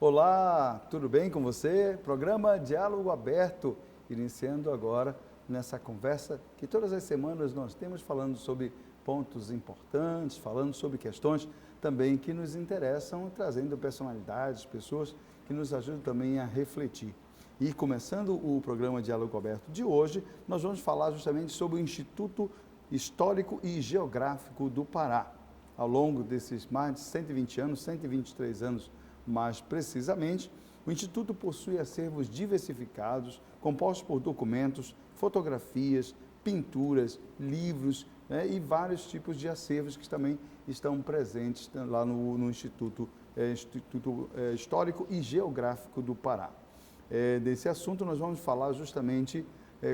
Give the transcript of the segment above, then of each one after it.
Olá, tudo bem com você? Programa Diálogo Aberto, iniciando agora nessa conversa que todas as semanas nós temos falando sobre pontos importantes, falando sobre questões também que nos interessam, trazendo personalidades, pessoas que nos ajudam também a refletir. E começando o programa Diálogo Aberto de hoje, nós vamos falar justamente sobre o Instituto Histórico e Geográfico do Pará. Ao longo desses mais de 120 anos, 123 anos mais precisamente, o Instituto possui acervos diversificados, compostos por documentos, fotografias, pinturas, livros, e vários tipos de acervos que também estão presentes lá no Instituto Histórico e Geográfico do Pará. Desse assunto nós vamos falar justamente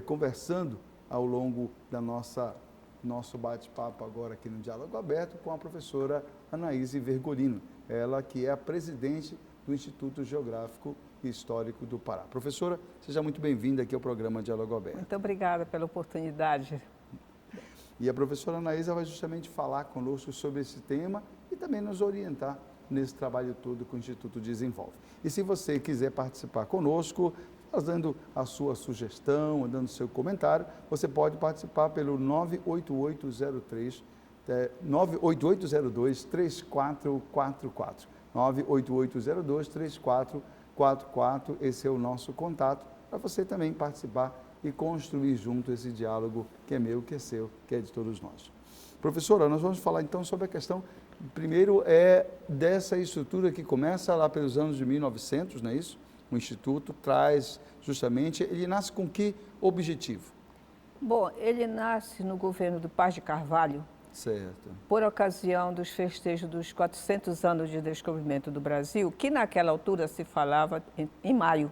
conversando ao longo da nosso bate-papo agora aqui no Diálogo Aberto com a professora Anaíse Vergolino, ela que é a presidente do Instituto Geográfico e Histórico do Pará. Professora, seja muito bem-vinda aqui ao programa Diálogo Aberto. Muito obrigada pela oportunidade. E a professora Anaísa vai justamente falar conosco sobre esse tema e também nos orientar nesse trabalho todo que o Instituto desenvolve. E se você quiser participar conosco, fazendo a sua sugestão, dando seu comentário, você pode participar pelo 98802-3444. 98802-3444, esse é o nosso contato, para você também participar e construir junto esse diálogo que é meu, que é seu, que é de todos nós. Professora, nós vamos falar então sobre a questão, primeiro dessa estrutura que começa lá pelos anos de 1900, não é isso? O Instituto traz justamente, ele nasce com que objetivo? Bom, ele nasce no governo do Paz de Carvalho, certo, por ocasião dos festejos dos 400 anos de descobrimento do Brasil, que naquela altura se falava em maio.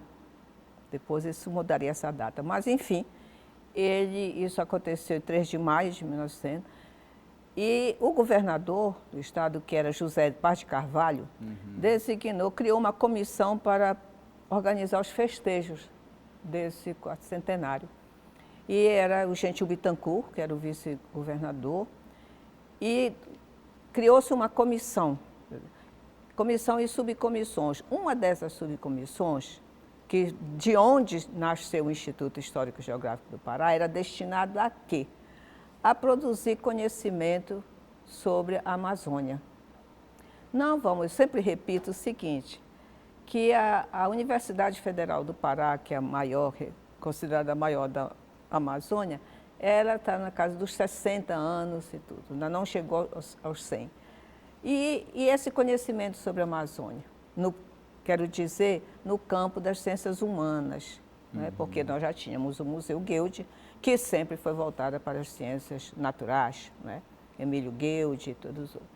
Depois isso mudaria essa data. Mas, enfim, isso aconteceu em 3 de maio de 1900. E o governador do estado, que era José Paz de Carvalho, criou uma comissão para organizar os festejos desse quarto-centenário. E era o Gentil Bittencourt, que era o vice-governador, e criou-se uma comissão e subcomissões. Uma dessas subcomissões, de onde nasceu o Instituto Histórico e Geográfico do Pará, era destinado a quê? A produzir conhecimento sobre a Amazônia. Eu sempre repito o seguinte, que a Universidade Federal do Pará, que é a maior, considerada a maior da Amazônia, ela está na casa dos 60 anos e tudo, ainda não chegou aos 100. E esse conhecimento sobre a Amazônia, quero dizer, no campo das ciências humanas, né? Porque nós já tínhamos o Museu Guild, que sempre foi voltada para as ciências naturais, né? Emílio Guild e todos os outros.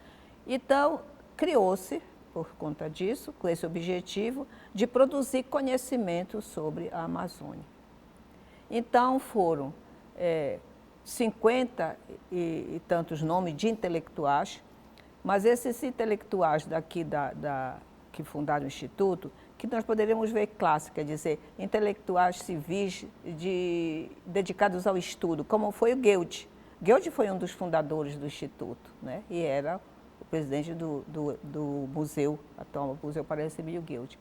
Então, criou-se, por conta disso, com esse objetivo, de produzir conhecimento sobre a Amazônia. Então, foram 50 e tantos nomes de intelectuais, mas esses intelectuais daqui que fundaram o Instituto, que nós poderíamos ver classe, quer dizer, intelectuais civis dedicados ao estudo, como foi o Guild. Guild foi um dos fundadores do Instituto, né? E era o presidente do museu, atual Museu Paraense Emílio Guild.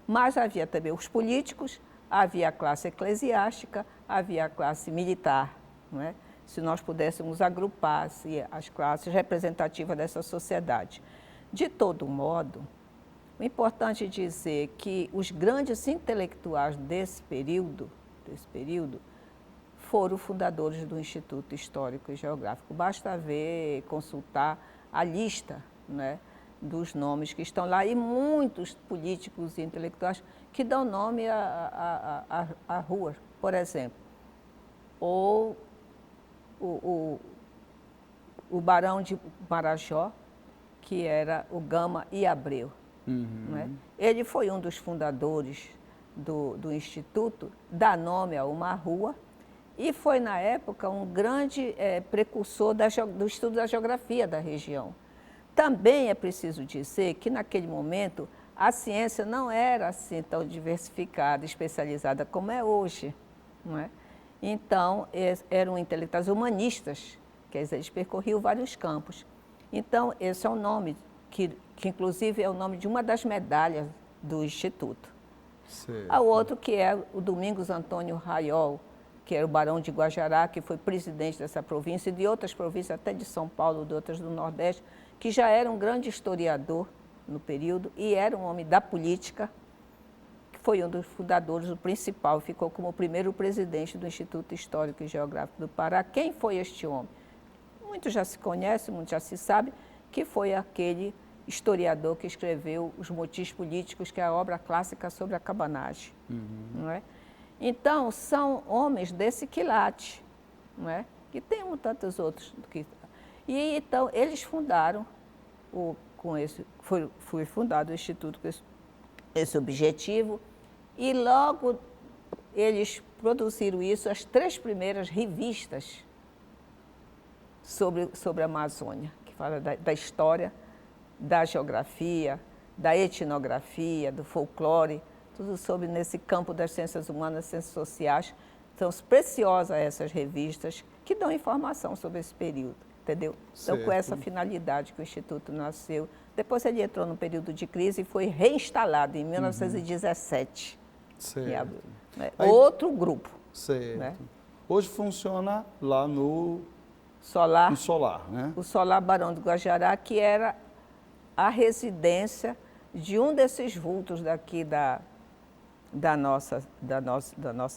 Mas havia também os políticos, havia a classe eclesiástica, havia a classe militar, não é? Se nós pudéssemos agrupar as classes representativas dessa sociedade. De todo modo, o importante é dizer que os grandes intelectuais desse período foram fundadores do Instituto Histórico e Geográfico. Basta consultar a lista, né, dos nomes que estão lá e muitos políticos e intelectuais que dão nome a rua, por exemplo. Ou o Barão de Marajó, que era o Gama e Abreu. Não é? Ele foi um dos fundadores do Instituto, dá nome a uma rua, e foi, na época, um grande precursor do estudo da geografia da região. Também é preciso dizer que, naquele momento, a ciência não era assim tão diversificada, especializada como é hoje, não é? Então, eram intelectuais humanistas, quer dizer, eles percorriam vários campos. Então, esse é o nome, que inclusive é o nome de uma das medalhas do Instituto. Certo. O outro que é o Domingos Antônio Raiol, que era o barão de Guajará, que foi presidente dessa província e de outras províncias, até de São Paulo, de outras do Nordeste, que já era um grande historiador no período e era um homem da política, que foi um dos fundadores, o principal, ficou como o primeiro presidente do Instituto Histórico e Geográfico do Pará. Quem foi este homem? Muitos já se conhecem, muitos já se sabem, que foi aquele historiador que escreveu Os Motis Políticos, que é a obra clássica sobre a cabanagem. Não é? Então, são homens desse quilate, não é? Que tem tantos outros. E então, eles fundaram, foi fundado o Instituto com esse objetivo, e logo eles produziram isso, as 3 primeiras revistas sobre a Amazônia, que fala da história, da geografia, da etnografia, do folclore, tudo sobre nesse campo das ciências humanas, ciências sociais. São preciosas essas revistas que dão informação sobre esse período, entendeu? Então, com essa finalidade que o Instituto nasceu. Depois ele entrou num período de crise e foi reinstalado em 1917. Certo. Outro grupo. Certo. Né? Hoje funciona lá no Solar. No Solar, né? O Solar Barão do Guajará, que era a residência de um desses vultos daqui da nossa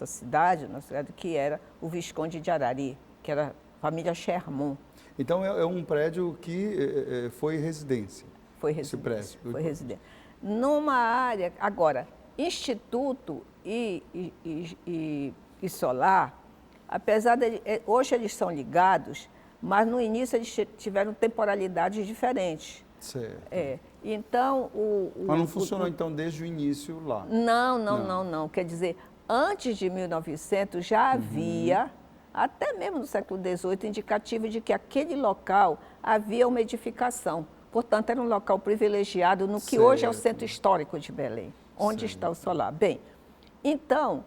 cidade, que era o Visconde de Arari, que era a família Sherman. Então é um prédio que foi residência. Foi residência. Esse prédio. Foi residência. Numa área, agora, Instituto e Solar, apesar de hoje eles são ligados, mas no início eles tiveram temporalidades diferentes. Certo. Então, mas não funcionou, então, desde o início lá? Não. Quer dizer, antes de 1900 já havia, até mesmo no século XVIII, indicativo de que aquele local havia uma edificação. Portanto, era um local privilegiado no que hoje é o Centro Histórico de Belém, onde está o Solar. Bem, então,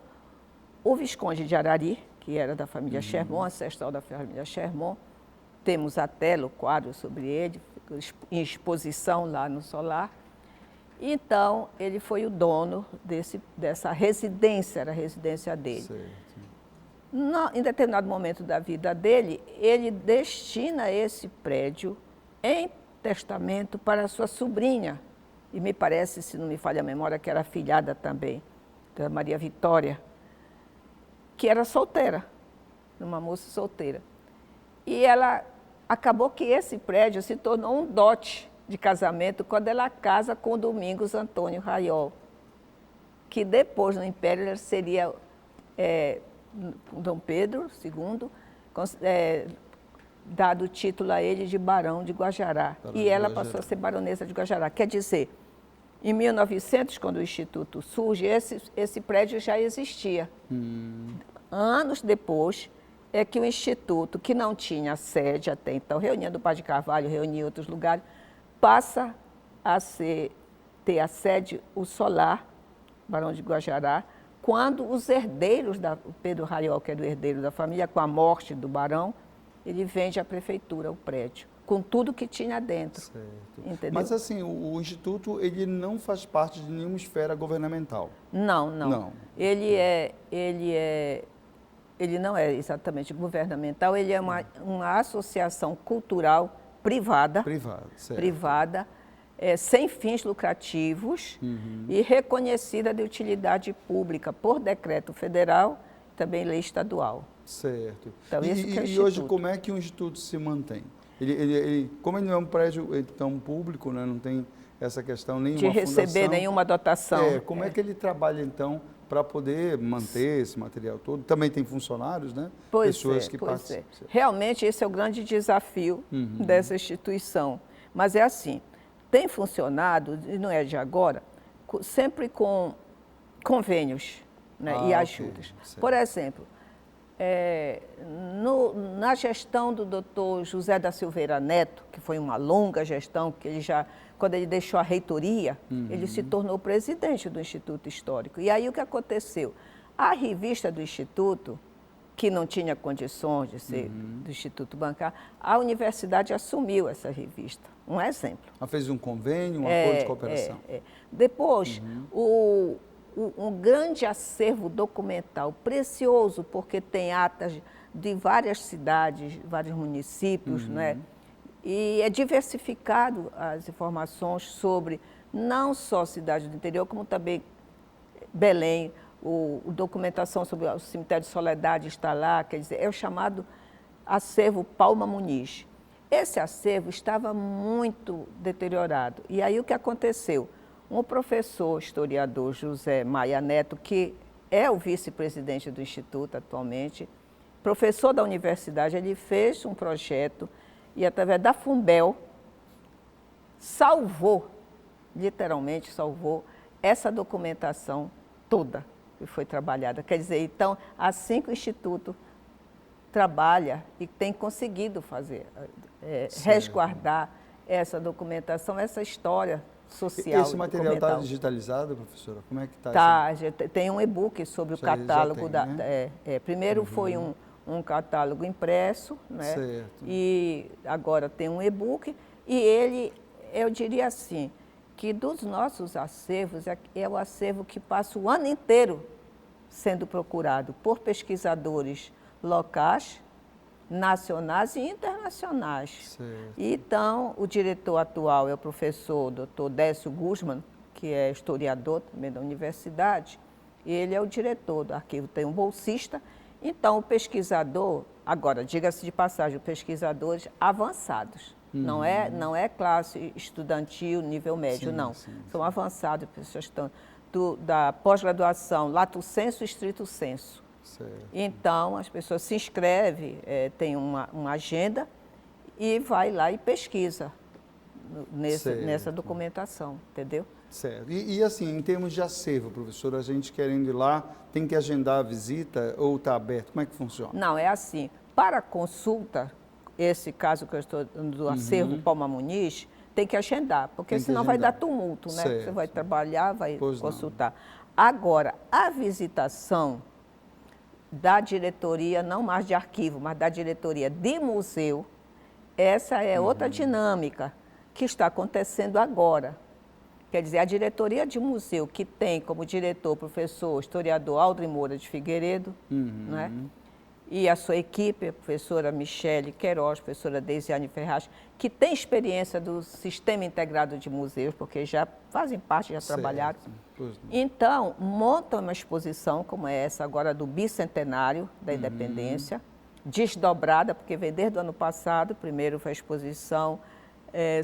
o Visconde de Arari, que era da família Sherman, ancestral da família Sherman, temos até o quadro sobre ele, em exposição lá no Solar. Então, ele foi o dono dessa residência, era a residência dele. Em determinado momento da vida dele, ele destina esse prédio em testamento para a sua sobrinha, e me parece, se não me falha a memória, que era afilhada também, da Maria Vitória, que era solteira, uma moça solteira. E ela acabou que esse prédio se tornou um dote de casamento quando ela casa com o Domingos Antônio Raiol, que depois no Império ele seria Dom Pedro II, dado o título a ele de Barão de Guajará. E ela passou a ser baronesa de Guajará. Quer dizer, em 1900, quando o Instituto surge, esse prédio já existia. Anos depois, é que o Instituto, que não tinha sede até então, reunia do Padre Carvalho, reunia em outros lugares, passa a ter a sede, o Solar, Barão de Guajará, quando os herdeiros, o Pedro Raiol, que era o herdeiro da família, com a morte do barão, ele vende à prefeitura o prédio, com tudo que tinha dentro. Certo. Entendeu? Mas assim, o Instituto, ele não faz parte de nenhuma esfera governamental? Não. Ele não é exatamente governamental, ele é uma associação cultural privada, sem fins lucrativos e reconhecida de utilidade pública por decreto federal, também lei estadual. Certo. Então, e hoje, como é que o Instituto se mantém? Como ele não é um prédio tão público, né, não tem essa questão, nenhuma de receber fundação, nenhuma dotação. Como é que ele trabalha, então, para poder manter esse material todo? Também tem funcionários, né? Pessoas que participam. Realmente, esse é o grande desafio dessa instituição. Mas é assim, tem funcionado, e não é de agora, sempre com convênios, né, e ajudas. Por exemplo, na gestão do doutor José da Silveira Neto, que foi uma longa gestão, que ele quando ele deixou a reitoria, ele se tornou presidente do Instituto Histórico. E aí o que aconteceu? A revista do Instituto, que não tinha condições de ser do Instituto Bancário, a universidade assumiu essa revista. Um exemplo. Ela fez um convênio, um acordo de cooperação. Depois, um grande acervo documental, precioso, porque tem atas de várias cidades, vários municípios, né? E é diversificado as informações sobre não só cidades do interior, como também Belém. Documentação sobre o cemitério de Soledade está lá, quer dizer, é o chamado acervo Palma Muniz. Esse acervo estava muito deteriorado. E aí o que aconteceu? Um professor historiador, José Maia Neto, que é o vice-presidente do Instituto atualmente, professor da universidade, ele fez um projeto e, através da Fumbel, salvou, literalmente salvou, essa documentação toda que foi trabalhada. Quer dizer, então, assim que o Instituto trabalha e tem conseguido fazer, resguardar essa documentação, essa história social. Esse material está digitalizado, professora? Como é que está? Tá, tem um e-book sobre o catálogo. Primeiro foi um catálogo impresso, né? Certo. E agora tem um e-book. E ele, eu diria assim, que dos nossos acervos, é o acervo que passa o ano inteiro sendo procurado por pesquisadores locais, nacionais e internacionais. Certo. Então, o diretor atual é o professor Dr. Décio Guzman, que é historiador também da universidade, e ele é o diretor do arquivo, tem um bolsista. Então, o pesquisador, agora, diga-se de passagem, pesquisadores avançados, não é classe estudantil, nível médio, sim, não. Sim. São avançados, pessoas estão da pós-graduação, lato sensu e stricto sensu. Certo. Então, as pessoas se inscrevem, tem uma agenda e vai lá e pesquisa nessa documentação, entendeu? Certo. E assim, em termos de acervo, professora, a gente querendo ir lá, tem que agendar a visita ou está aberto? Como é que funciona? Não, é assim, para consulta, esse caso que eu estou do acervo Palma Muniz, tem que agendar, porque senão vai dar tumulto, né? Certo. Você vai trabalhar, vai consultar. Não. Agora, a visitação da diretoria, não mais de arquivo, mas da diretoria de museu, essa é outra dinâmica que está acontecendo agora. Quer dizer, a diretoria de museu, que tem como diretor o professor historiador Aldrin Moura de Figueiredo, né? E a sua equipe, a professora Michele Queiroz, a professora Deisiane Ferraz, que tem experiência do Sistema Integrado de Museus, porque já fazem parte, já trabalharam. Então, montam uma exposição como essa agora do bicentenário da independência, desdobrada, porque vem desde o ano passado. Primeiro foi a exposição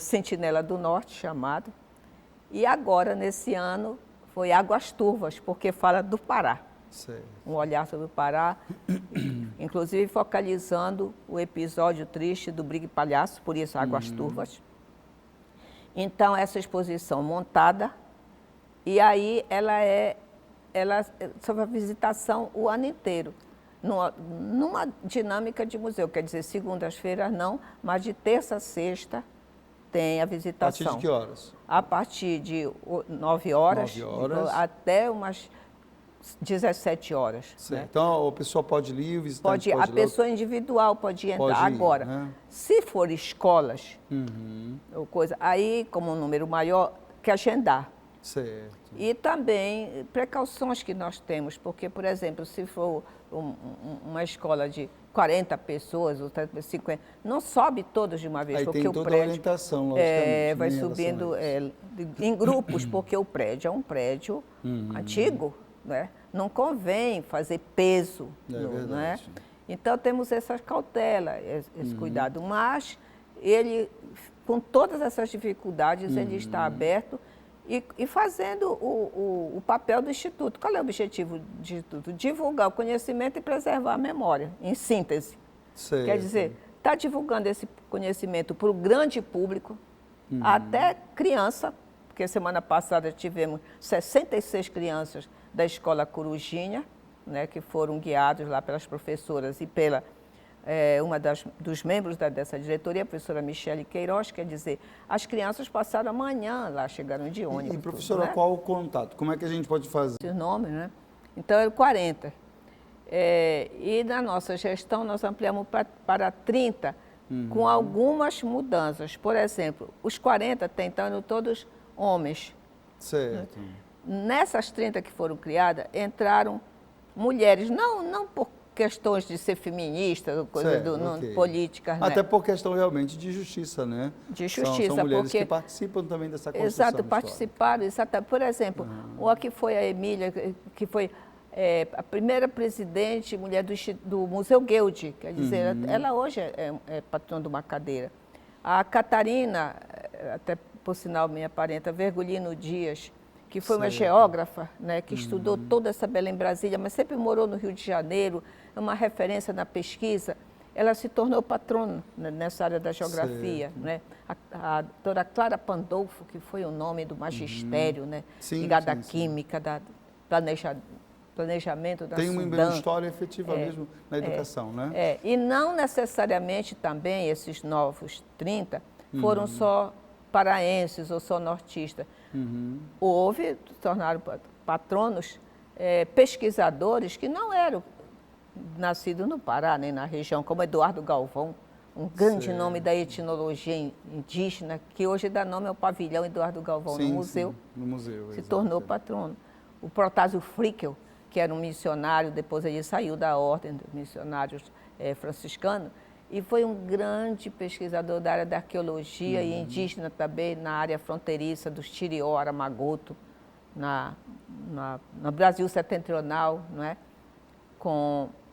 Sentinela do Norte, chamado, e agora, nesse ano, foi Águas Turvas, porque fala do Pará. Certo. Um olhar sobre o Pará, inclusive focalizando o episódio triste do Brigue Palhaço, por isso Águas Turvas. Então, essa exposição montada, e aí ela sobre a visitação o ano inteiro, numa dinâmica de museu, quer dizer, segundas-feiras não, mas de terça a sexta tem a visitação. A partir de que horas? A partir de 9 horas. Até umas 17 horas. Né? Então, a pessoa pode ir, o visitante pode ir. A pessoa individual pode entrar. Agora, né? Se for escolas, ou coisa, aí, como um número maior, que agendar. Certo. E também precauções que nós temos, porque, por exemplo, se for uma escola de 40 pessoas ou 50, não sobe todos de uma vez, aí porque tem o toda prédio a orientação, logicamente, vai subindo em grupos, porque o prédio é um prédio antigo, né? Não convém fazer peso, né? Então temos essa cautela, esse cuidado, mas ele, com todas essas dificuldades, ele está aberto e fazendo o papel do Instituto. Qual é o objetivo do Instituto? Divulgar o conhecimento e preservar a memória, em síntese. Certo. Quer dizer, está divulgando esse conhecimento para o grande público, até criança, porque semana passada tivemos 66 crianças da Escola Corujinha, né, que foram guiados lá pelas professoras e pela uma dos membros dessa diretoria, a professora Michele Queiroz. Quer dizer, as crianças passaram a manhã lá, chegaram de ônibus. E professora, né? qual o contato? Como é que a gente pode fazer? Os nomes, né? Então, eram 40. E na nossa gestão nós ampliamos para 30, com algumas mudanças. Por exemplo, os 40 tentando todos homens. Certo. Nessas 30 que foram criadas, entraram mulheres, não por questões de ser feminista, coisa ok. políticas, Até né? por questão realmente de justiça, né? De justiça, são mulheres porque que participam também dessa construção exato, histórica. participaram, exatamente. Por exemplo, o que foi a Emília, que foi a primeira presidente mulher do Museu Guild, quer dizer, ela hoje é patrona de uma cadeira. A Catarina, até por sinal minha parenta, Vergulino Dias, que foi uma geógrafa, né, que estudou toda essa Belém Brasília, mas sempre morou no Rio de Janeiro, é uma referência na pesquisa. Ela se tornou patrona nessa área da geografia, né? A doutora Clara Pandolfo, que foi o nome do magistério, né, ligado à química, da planejamento da Tem uma Sudã. história efetiva mesmo na educação, né? E não necessariamente também esses novos 30 foram só paraenses ou só nortistas. Houve, tornaram patronos, pesquisadores que não eram nascidos no Pará, nem na região, como Eduardo Galvão, um grande nome da etnologia indígena, que hoje dá nome ao pavilhão Eduardo Galvão no museu. No museu, se tornou patrono. O Protásio Frickel, que era um missionário, depois ele saiu da ordem dos missionários franciscanos, e foi um grande pesquisador da área da arqueologia e indígena também, na área fronteiriça dos Tirió, Aramagoto, no Brasil setentrional, não é?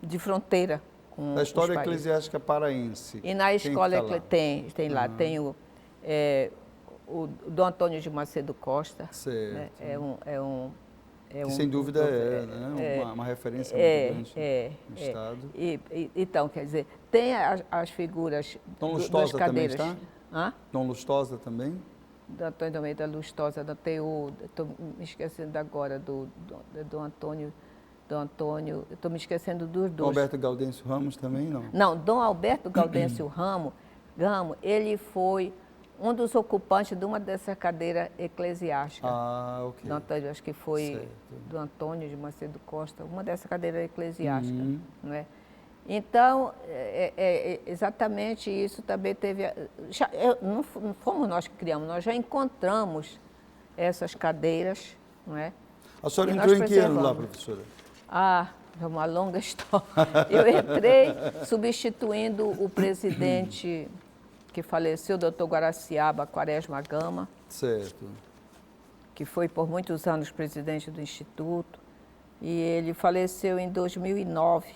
De fronteira com da história os países. eclesiástica paraense. E na escola tem lá, tem o Dom Antônio de Macedo Costa. Certo. Né? Que sem dúvida uma referência muito grande no Estado. Então, quer dizer, tem as figuras Dom Lustosa também está? Hã? Dom Lustosa também? Do Antônio da Almeida Lustosa, estou me esquecendo agora do Antônio, estou me esquecendo dos dois. Dom Alberto Gaudêncio Ramos também, não? Não, Dom Alberto Gaudêncio Ramos, ele foi um dos ocupantes de uma dessas cadeiras eclesiásticas. Ok. Do Antônio, acho que foi do Antônio de Macedo Costa, uma dessas cadeiras eclesiásticas. Não é? Então, exatamente isso também teve... não fomos nós que criamos, nós já encontramos essas cadeiras, não é? A senhora entrou em que ano lá, professora? É uma longa história. Eu entrei substituindo o presidente que faleceu, o doutor Guaraciaba Quaresma Gama. Certo. Que foi por muitos anos presidente do Instituto. E ele faleceu em 2009.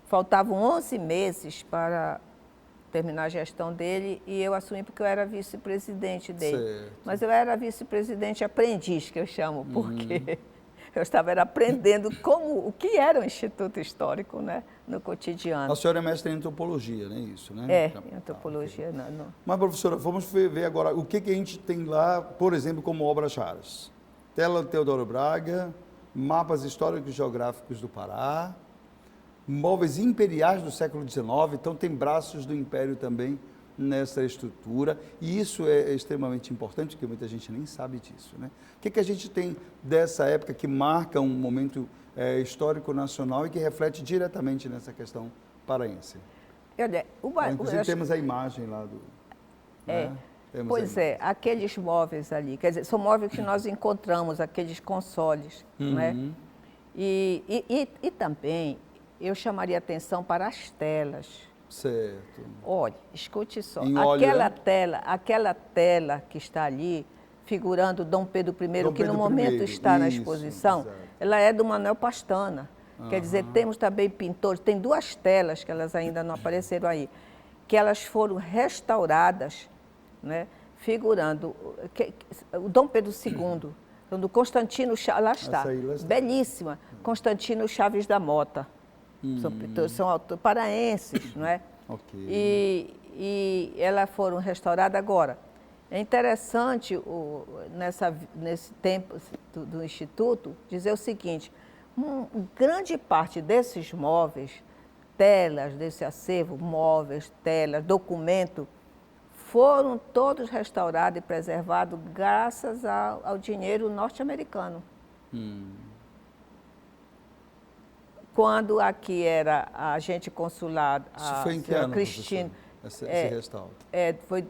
Faltavam 11 meses para terminar a gestão dele e eu assumi porque eu era vice-presidente dele. Certo. Mas eu era vice-presidente aprendiz, que eu chamo, porque eu estava aprendendo o que era o Instituto Histórico, né, no cotidiano. A senhora é mestre em antropologia, não é isso, né? Em antropologia. Okay. Não. Mas, professora, vamos ver agora o que a gente tem lá, por exemplo, como obras raras. Tela Teodoro Braga, mapas históricos e geográficos do Pará, móveis imperiais do século XIX, então tem braços do Império também nessa estrutura, e isso é extremamente importante, porque muita gente nem sabe disso, né? O que a gente tem dessa época que marca um momento histórico nacional e que reflete diretamente nessa questão paraense? Inclusive temos a imagem lá do... Aqueles móveis ali, quer dizer, são móveis que nós encontramos, aqueles consoles, né? E também eu chamaria atenção para as telas. Certo. Olha, escute só, aquela tela que está ali, figurando Dom Pedro I, que no momento está na exposição, exato. Ela é do Manuel Pastana. Quer dizer, temos também pintores, tem 2 telas que elas ainda não apareceram aí, que elas foram restauradas, né, figurando o Dom Pedro II, do Constantino Chaves, lá está, belíssima, Constantino Chaves da Mota. São pintores, são autores paraenses, não é? Okay. E elas foram restauradas agora. É interessante, nesse tempo do Instituto, dizer o seguinte, grande parte desses móveis, telas desse acervo, móveis, telas, documento, foram todos restaurados e preservados graças ao dinheiro norte-americano. Quando aqui era a agente consular, Isso a foi em que senhora ano, Cristina, professora, esse restauro?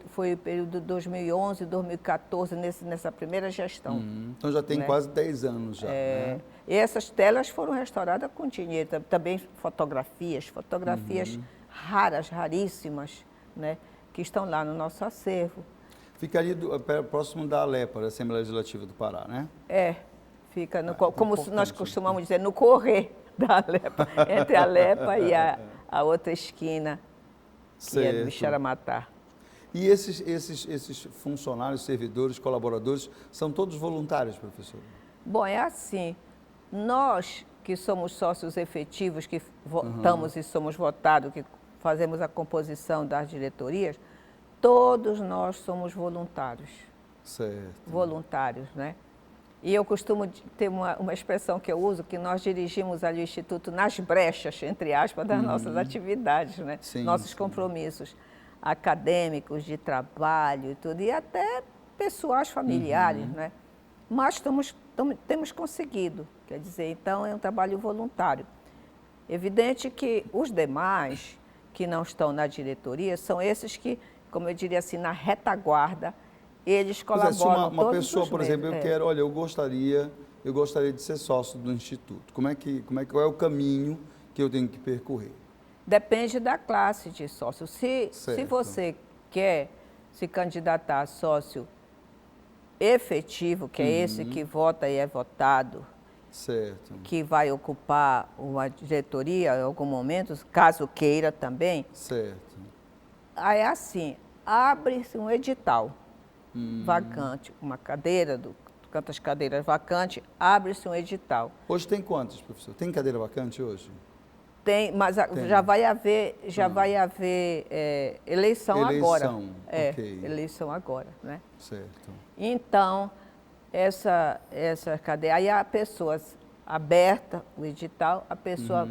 foi o período de 2011, 2014, nessa primeira gestão. Então já tem né? quase 10 anos já, né? E essas telas foram restauradas com dinheiro, também fotografias raras, raríssimas, né? Que estão lá no nosso acervo. Fica ali próximo da ALEPA, da Assembleia Legislativa do Pará, né? Fica, então como nós importante. costumamos dizer, no correr da Alepa, entre a Alepa e a outra esquina, que é do Bixaramatá. E esses funcionários, servidores, colaboradores, são todos voluntários, professor? Bom, é assim, nós que somos sócios efetivos, que votamos e somos votados, que fazemos a composição das diretorias, todos nós somos voluntários. Certo. Voluntários, né? E eu costumo ter uma expressão que eu uso, que nós dirigimos ali o Instituto nas brechas, entre aspas, das nossas atividades, né? Sim, nossos compromissos acadêmicos, de trabalho e tudo, e até pessoais, familiares, né? Mas temos conseguido, quer dizer, então é um trabalho voluntário. Evidente que os demais que não estão na diretoria são esses que, como eu diria assim, na retaguarda, eles colaboram se uma todos pessoa, os por meses. exemplo, olha, eu gostaria de ser sócio do Instituto. Qual é o caminho que eu tenho que percorrer? Depende da classe de sócio. Se você quer se candidatar a sócio efetivo, que é esse que vota e é votado, certo. que vai ocupar uma diretoria em algum momento, caso queira também, certo. aí é assim, abre-se um edital vacante, uma cadeira, quantas cadeiras vacantes, abre-se um edital. Hoje tem quantas, professor? Tem cadeira vacante hoje? Tem, mas já vai haver, eleição agora. Ok. Eleição agora, né? Certo. Então, essa cadeia, aí a pessoa aberta, o edital, a pessoa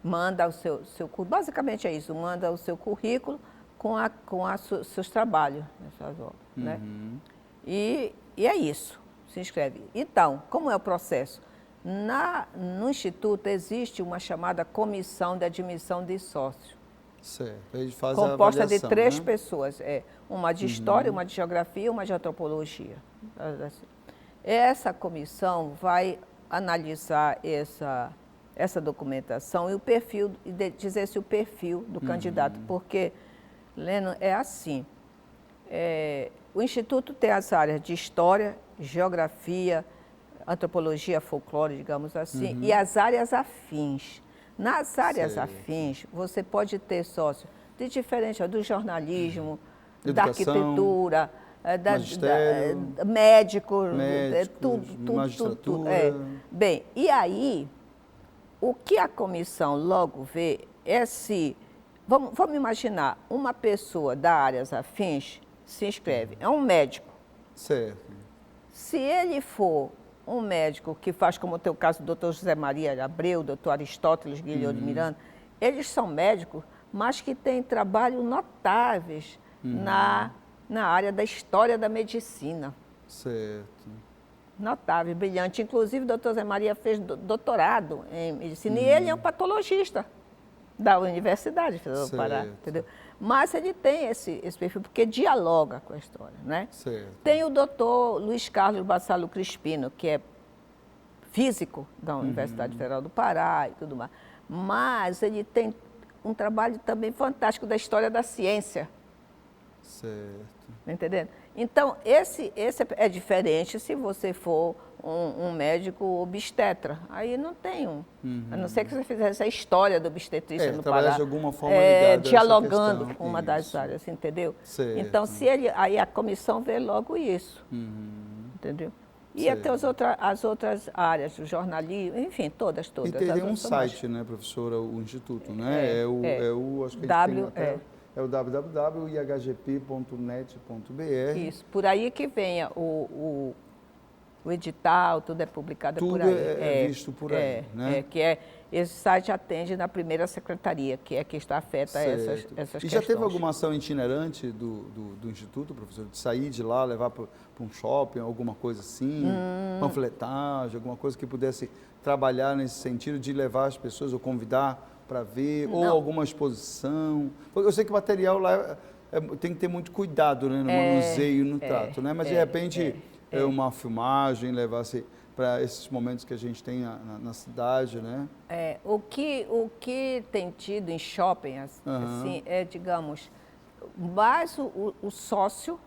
manda o seu currículo, basicamente é isso, manda o seu currículo com seus trabalhos, né? E é isso, se inscreve. Então, como é o processo? No Instituto existe uma chamada Comissão de Admissão de Sócio. Certo. Eles fazem composta a de avaliação, 3 né? pessoas. Uma de História, uma de Geografia e uma de Antropologia. Essa comissão vai analisar essa documentação e o perfil, e dizer se o perfil do candidato, porque, Leno, é assim, o Instituto tem as áreas de História, Geografia, Antropologia, Folclore, digamos assim, e as áreas afins. Nas áreas afins, você pode ter sócio de diferente, do jornalismo, da arquitetura, médicos, tudo. Magistratura. Bem, e aí, o que a comissão logo vê é se... Vamos imaginar, uma pessoa da áreas afins se inscreve, é um médico. Certo. Se ele for um médico que faz, como o teu caso, o doutor José Maria Abreu, o doutor Aristóteles Guilherme de Miranda, eles são médicos, mas que têm trabalhos notáveis na área da história da medicina. Certo. Notável, brilhante. Inclusive, o doutor José Maria fez doutorado em medicina e ele é um patologista da Universidade Federal do Pará, entendeu? Mas ele tem esse perfil, porque dialoga com a história, né? Certo. Tem o doutor Luiz Carlos Bassalo Crispino, que é físico da Universidade Federal do Pará e tudo mais. Mas ele tem um trabalho também fantástico da história da ciência. Certo. Tá entendendo? Então, esse é diferente se você for um médico obstetra. Aí não tem a não ser que você fizesse a história da obstetrícia no Pará. De alguma forma ligada dialogando a essa com uma das áreas, entendeu? Certo. Então, aí a comissão vê logo isso. Entendeu? E até as outras áreas, o jornalismo, enfim, todas. E tem um site, né, professora, o Instituto, né? Acho que a gente tem até... É o www.ihgp.net.br. Isso, por aí que venha o o edital, tudo é publicado Tudo por aí. é visto por aí, né? Esse site atende na primeira secretaria, que é que está afeta a essas questões. E já teve alguma ação itinerante do Instituto, professor, de sair de lá, levar para um shopping, alguma coisa assim, panfletagem, alguma coisa que pudesse trabalhar nesse sentido de levar as pessoas ou convidar para ver, ou alguma exposição? Porque eu sei que o material lá tem que ter muito cuidado, né, no manuseio, no trato, né? Mas de repente uma filmagem, levar-se para esses momentos que a gente tem na cidade, né? O que tem tido em shopping, assim, digamos, mais o sócio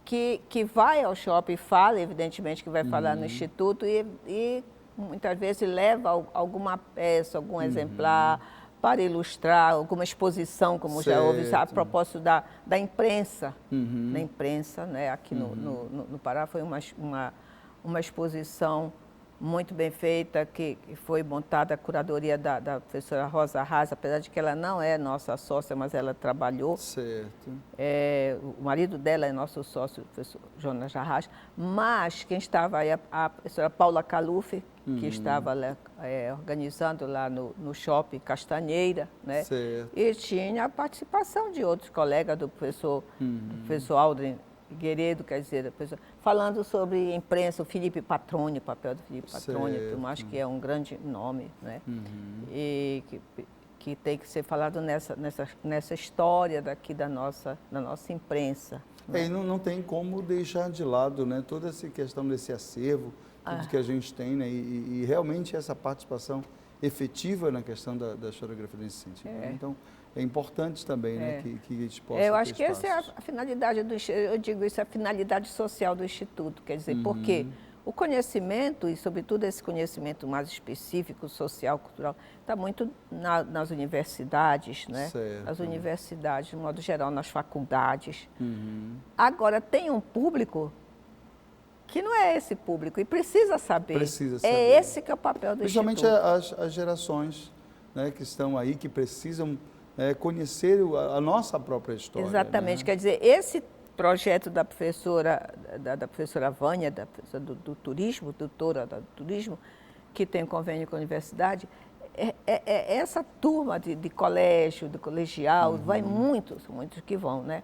que vai ao shopping, fala, evidentemente, que vai falar no Instituto e muitas vezes leva alguma peça, algum exemplar para ilustrar, alguma exposição, como já houve, a propósito da imprensa. Da imprensa, né? Aqui no Pará foi uma exposição muito bem feita, que foi montada a curadoria da professora Rosa Arras, apesar de que ela não é nossa sócia, mas ela trabalhou. Certo. O marido dela é nosso sócio, o professor Jonas Arras, mas quem estava aí, a professora Paula Caluf, que estava organizando lá no shopping Castanheira, né? Certo. E tinha a participação de outros colegas do professor Aldrin Guerreiro, quer dizer, falando sobre imprensa, o Felipe Patroni, o papel do Felipe Patroni, eu acho que é um grande nome, né? E que tem que ser falado nessa história daqui da nossa imprensa. E não tem como deixar de lado, né, toda essa questão desse acervo, tudo que a gente tem, né, e realmente essa participação efetiva na questão da historiografia nesse sentido. Né? Então, é importante também, né, que a gente possa eu acho que espaços. essa é a finalidade do Instituto, eu digo isso, é a finalidade social do Instituto, quer dizer, porque o conhecimento, e sobretudo esse conhecimento mais específico, social, cultural, está muito nas universidades, né? Nas universidades, de modo geral, nas faculdades. Agora, tem um público que não é esse público e precisa saber. É esse que é o papel do Principalmente Instituto. as gerações, né, que estão aí, que precisam conhecer a nossa própria história. Exatamente, né? Quer dizer, esse projeto da professora Vânia, da professora do turismo, doutora do turismo, que tem convênio com a universidade, essa turma de colégio, de colegial, vai muitos que vão, né?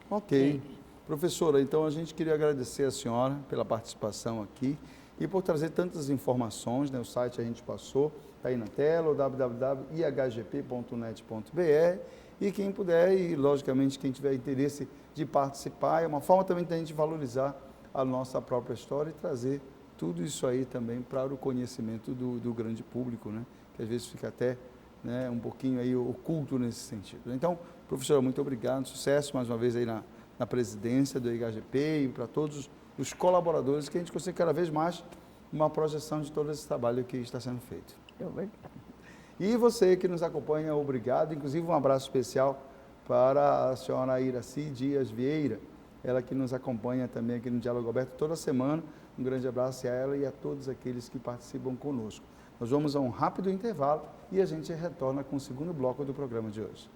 Ok. Professora, então a gente queria agradecer a senhora pela participação aqui e por trazer tantas informações, né? O site a gente passou, está aí na tela, www.ihgp.net.br, e quem puder, e logicamente quem tiver interesse de participar, é uma forma também da gente valorizar a nossa própria história e trazer tudo isso aí também para o conhecimento do grande público, né? Que às vezes fica até, né, um pouquinho aí oculto nesse sentido. Então, professora, muito obrigado, sucesso mais uma vez aí na presidência do IHGP e para todos os colaboradores, que a gente consiga cada vez mais uma projeção de todo esse trabalho que está sendo feito. E você que nos acompanha, obrigado. Inclusive um abraço especial para a senhora Iraci Dias Vieira, ela que nos acompanha também aqui no Diálogo Aberto toda semana. Um grande abraço a ela e a todos aqueles que participam conosco. Nós vamos a um rápido intervalo e a gente retorna com o segundo bloco do programa de hoje.